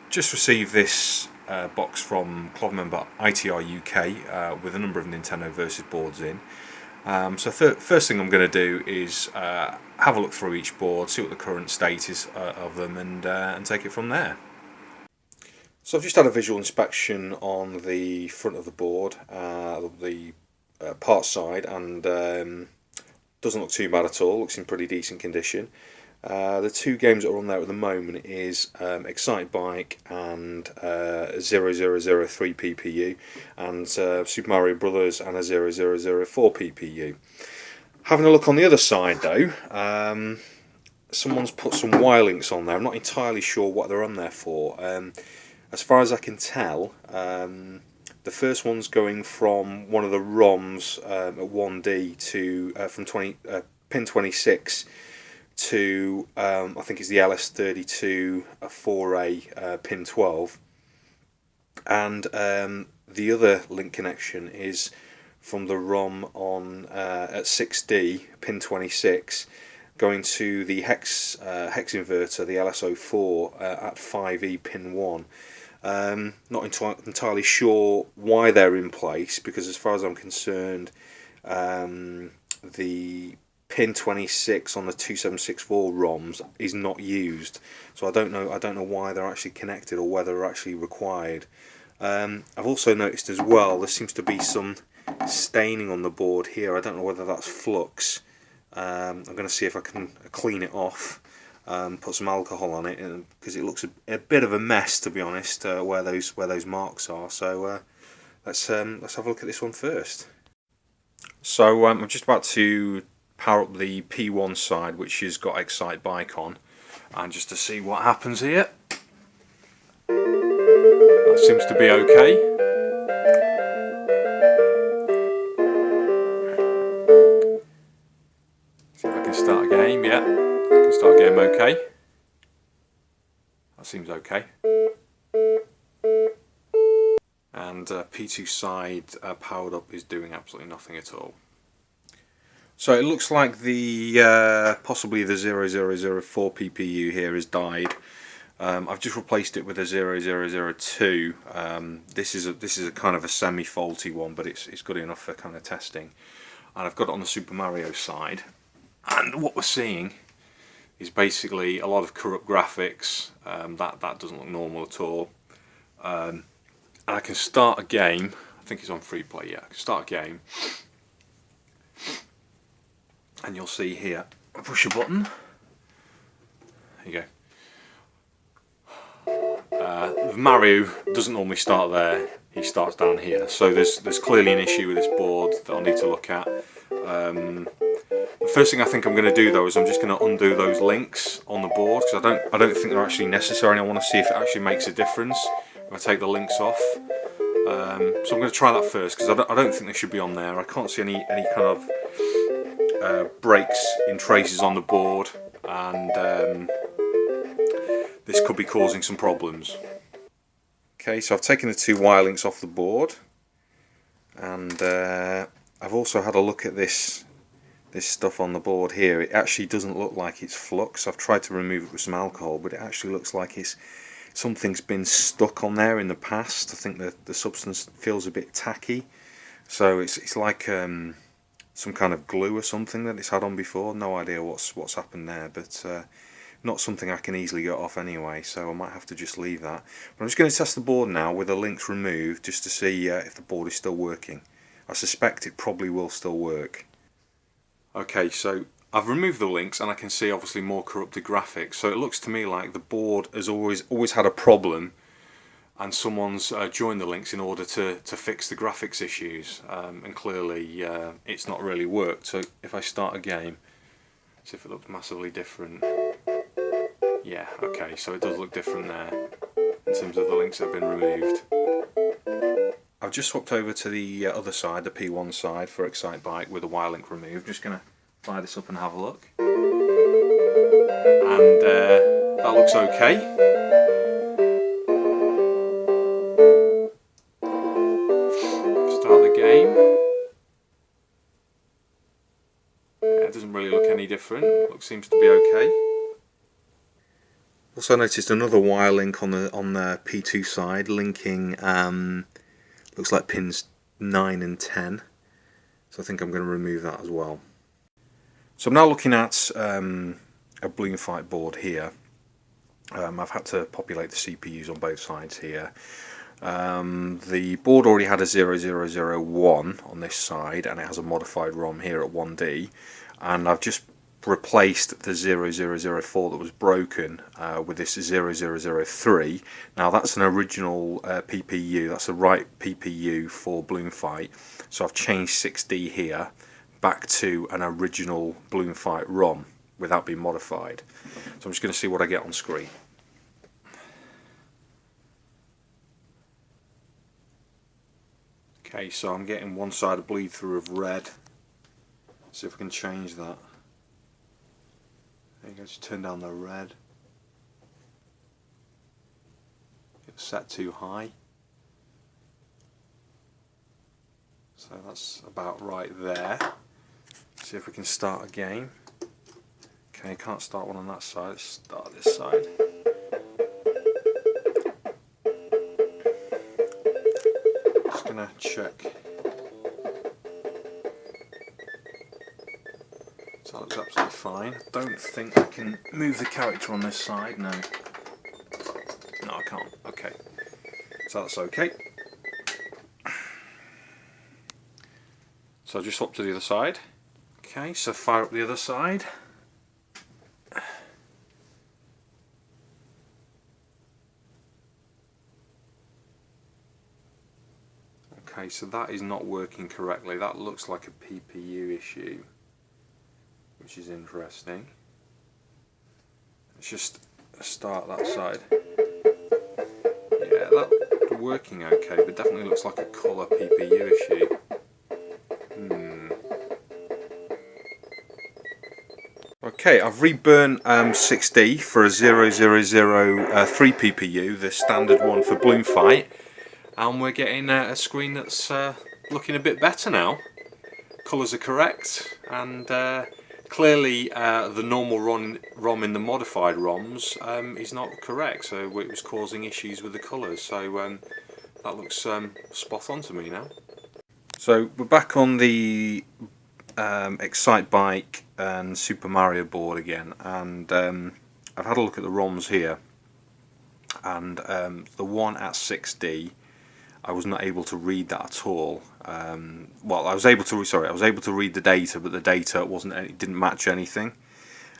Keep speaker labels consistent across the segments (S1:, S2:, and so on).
S1: Just received this box from club member ITR UK with a number of Nintendo Versus boards in. So first thing I'm going to do is have a look through each board, see what the current state is of them, and take it from there. So I've just had a visual inspection on the front of the board, the parts side, and doesn't look too bad at all. Looks in pretty decent condition. The two games that are on there at the moment is Excite Bike and 0003 PPU, and Super Mario Brothers and a 0004 PPU. Having a look on the other side though, someone's put some wire links on there. I'm not entirely sure what they're on there for. As far as I can tell, the first one's going from one of the ROMs at 1D to from pin 26 to I think it's the LS32 4A pin 12, and the other link connection is from the ROM on at 6D pin 26 going to the hex inverter, the LS04 at 5E pin 1. Not entirely sure why they're in place, because as far as I'm concerned, the pin 26 on the 2764 ROMs is not used, so I don't know why they're actually connected or whether they're actually required. I've also noticed as well there seems to be some staining on the board here. I don't know whether that's flux. I'm going to see if I can clean it off, put some alcohol on it, because it looks a bit of a mess, to be honest, where those marks are. So let's have a look at this one first. So I'm just about to power up the P1 side, which has got Excite Bike on, and just to see what happens here. That seems to be okay. See if I can start a game. Yeah, I can start a game okay. That seems okay. And P2 side powered up is doing absolutely nothing at all. So it looks like the possibly the 0004 PPU here has died. I've just replaced it with a 0002. This is a kind of a semi-faulty one, but it's good enough for kind of testing. And I've got it on the Super Mario side, and what we're seeing is basically a lot of corrupt graphics. That doesn't look normal at all. And I can start a game. I think it's on free play. Yeah, I can start a game. And you'll see here, I push a button, there you go. Mario doesn't normally start there, he starts down here, so there's clearly an issue with this board that I'll need to look at. The first thing I think I'm going to do though is I'm just going to undo those links on the board, because I don't think they're actually necessary, and I want to see if it actually makes a difference if I take the links off. So I'm going to try that first, because I don't think they should be on there. I can't see any kind of breaks in traces on the board, and this could be causing some problems. Okay, so I've taken the two wire links off the board, and I've also had a look at this stuff on the board here. It actually doesn't look like it's flux. I've tried to remove it with some alcohol, but it actually looks like something's been stuck on there in the past. I think the substance feels a bit tacky, so it's like some kind of glue or something that it's had on before. No idea what's happened there, but not something I can easily get off anyway, so I might have to just leave that. But I'm just going to test the board now with the links removed, just to see if the board is still working. I suspect it probably will still work. Okay, so I've removed the links and I can see obviously more corrupted graphics, so it looks to me like the board has always had a problem, and someone's joined the links in order to fix the graphics issues, and clearly it's not really worked. So if I start a game, see if it looks massively different. Yeah, okay, so it does look different there in terms of the links that have been removed. I've just swapped over to the other side, the P1 side, for Excite Bike with the wire link removed. Just going to fire this up and have a look. And that looks okay. Start the game. Yeah, it doesn't really look any different. Seems to be okay. Also noticed another wire link on the P2 side, linking looks like pins 9 and 10. So I think I'm going to remove that as well. So I'm now looking at a Balloon Fight board here. I've had to populate the CPUs on both sides here. The board already had a 0001 on this side, and it has a modified ROM here at 1D, and I've just replaced the 0004 that was broken with this 0003. Now that's an original PPU, that's the right PPU for Balloon Fight, so I've changed 6D here back to an original Balloon Fight ROM without being modified. So I'm just going to see what I get on screen. Okay, so I'm getting one side of bleed through of red. See if I can change that. There you go, just turn down the red. It's set too high. So that's about right there. See if we can start a game. Okay, can't start one on that side, let's start this side. Just gonna check. So that looks absolutely fine. I don't think I can move the character on this side, no. No, I can't. Okay. So that's okay. So I'll just swap to the other side. Okay, so fire up the other side. Okay, so that is not working correctly. That looks like a PPU issue, which is interesting. Let's just start that side. Yeah, that's working okay, but definitely looks like a colour PPU issue. Okay, I've reburnt 6D for a 0003 PPU, the standard one for Balloon Fight, and we're getting a screen that's looking a bit better now. Colours are correct, and clearly the normal ROM in the modified ROMs is not correct, so it was causing issues with the colours, so that looks spot on to me now. So we're back on the Excite Bike and Super Mario board again, and I've had a look at the ROMs here, and the one at 6D I was not able to read that at all. Well, I was able to read the data, but the data it didn't match anything.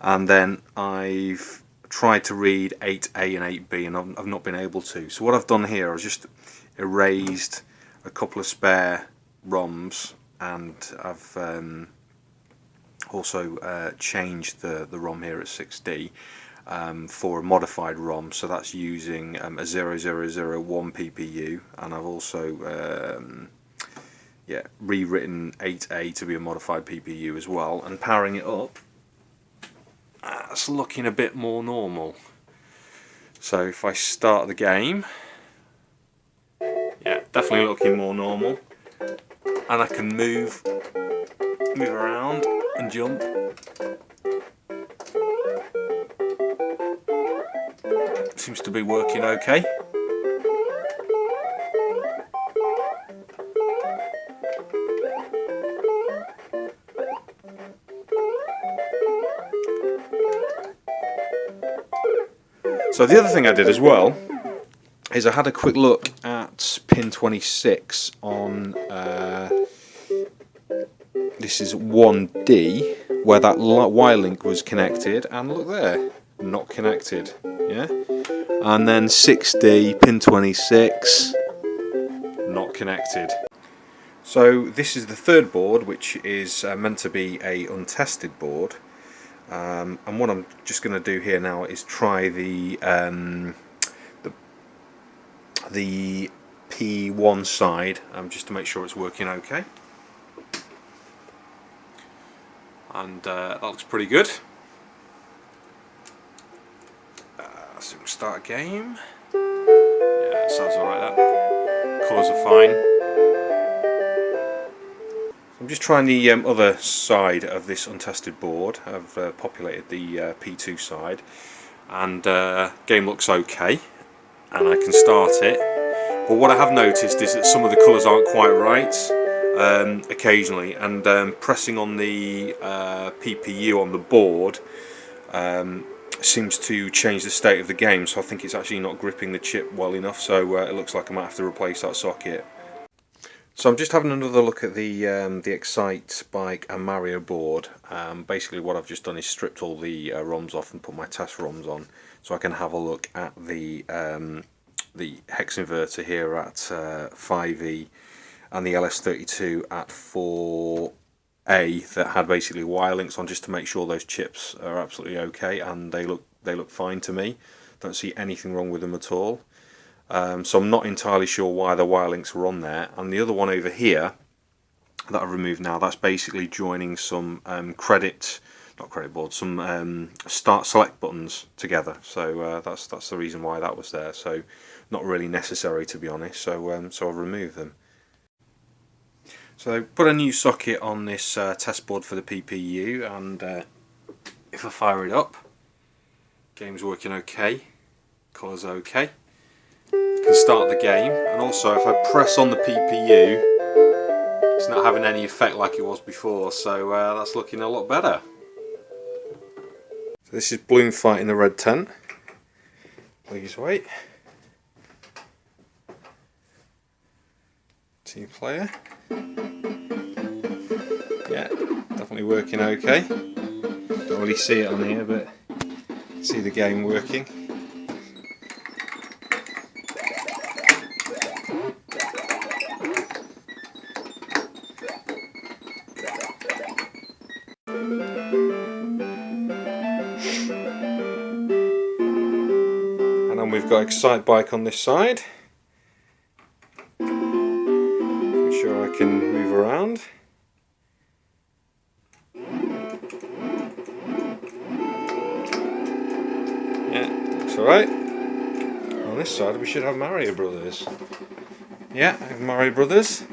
S1: And then I've tried to read 8A and 8B, and I've not been able to. So what I've done here, I've just erased a couple of spare ROMs, and I've also changed the ROM here at 6D for a modified ROM, so that's using a 0001 PPU, and I've also rewritten 8A to be a modified PPU as well, and powering it up, that's looking a bit more normal. So if I start the game, yeah, definitely looking more normal, and I can move around and jump. Seems to be working okay. So the other thing I did as well is I had a quick look at pin 26 on this is 1D, where that wire link was connected, and look there, not connected. Yeah, and then 6D, pin 26, not connected. So this is the third board, which is meant to be a untested board, and what I'm just going to do here now is try the P1 side, just to make sure it's working okay, and that looks pretty good. So we'll start a game. Yeah, it sounds alright, that. Colours are fine. I'm just trying the other side of this untested board. I've populated the P2 side. and game looks okay, and I can start it. But what I have noticed is that some of the colours aren't quite right occasionally, and pressing on the PPU on the board seems to change the state of the game, so I think it's actually not gripping the chip well enough, so it looks like I might have to replace that socket. So I'm just having another look at the Excite Bike and Mario board. Basically what I've just done is stripped all the ROMs off and put my test ROMs on, so I can have a look at the hex inverter here at 5E and the LS32 at 4A that had basically wire links on, just to make sure those chips are absolutely okay, and they look fine to me. Don't see anything wrong with them at all. So I'm not entirely sure why the wire links were on there. And the other one over here that I've removed now, that's basically joining some some start select buttons together. So that's the reason why that was there. So not really necessary, to be honest. So so I've removed them. So I put a new socket on this test board for the PPU, and if I fire it up, game's working okay, colours okay. Can start the game, and also if I press on the PPU, it's not having any effect like it was before, so that's looking a lot better. So this is Bloom Fight in the red tent. Please wait. Team player. Yeah, definitely working okay. Don't really see it on here, but see the game working. And then we've got Excite Bike on this side. I'm sure I can move around. Yeah, looks alright. On this side we should have Mario Brothers. Yeah, I have Mario Brothers.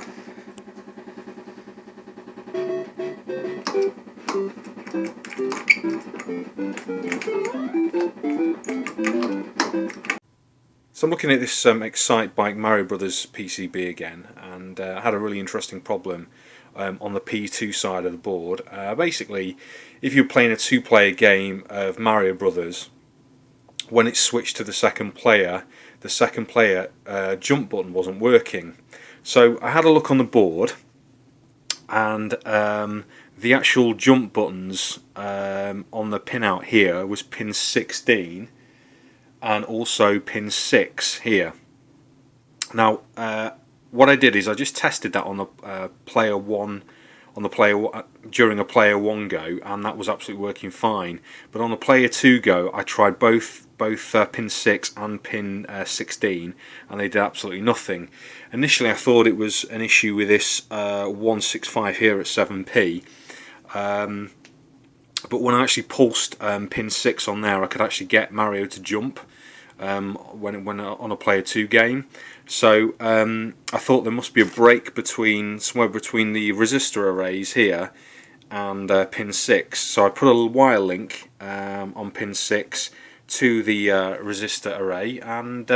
S1: So I'm looking at this Excite Bike Mario Brothers PCB again, and I had a really interesting problem on the P2 side of the board. Basically, if you're playing a two-player game of Mario Brothers, when it switched to the second player jump button wasn't working. So I had a look on the board, and the actual jump buttons on the pinout here was pin 16 and also pin 6 here. Now what I did is I just tested that on the player 1 during a player 1 go, and that was absolutely working fine. But on the player 2 go, I tried both pin 6 and pin 16, and they did absolutely nothing. Initially I thought it was an issue with this 165 here at 7p, but when I actually pulsed pin 6 on there, I could actually get Mario to jump when on a player 2 game. So I thought there must be a break somewhere between the resistor arrays here and pin 6. So I put a wire link on pin 6 to the resistor array, and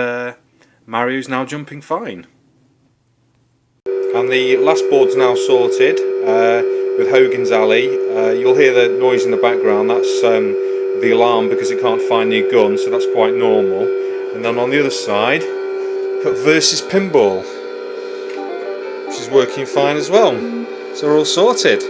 S1: Mario's now jumping fine. And the last board's now sorted with Hogan's Alley. You'll hear the noise in the background. That's the alarm because it can't find your gun, so that's quite normal. And then on the other side, got Versus Pinball, which is working fine as well. So we're all sorted.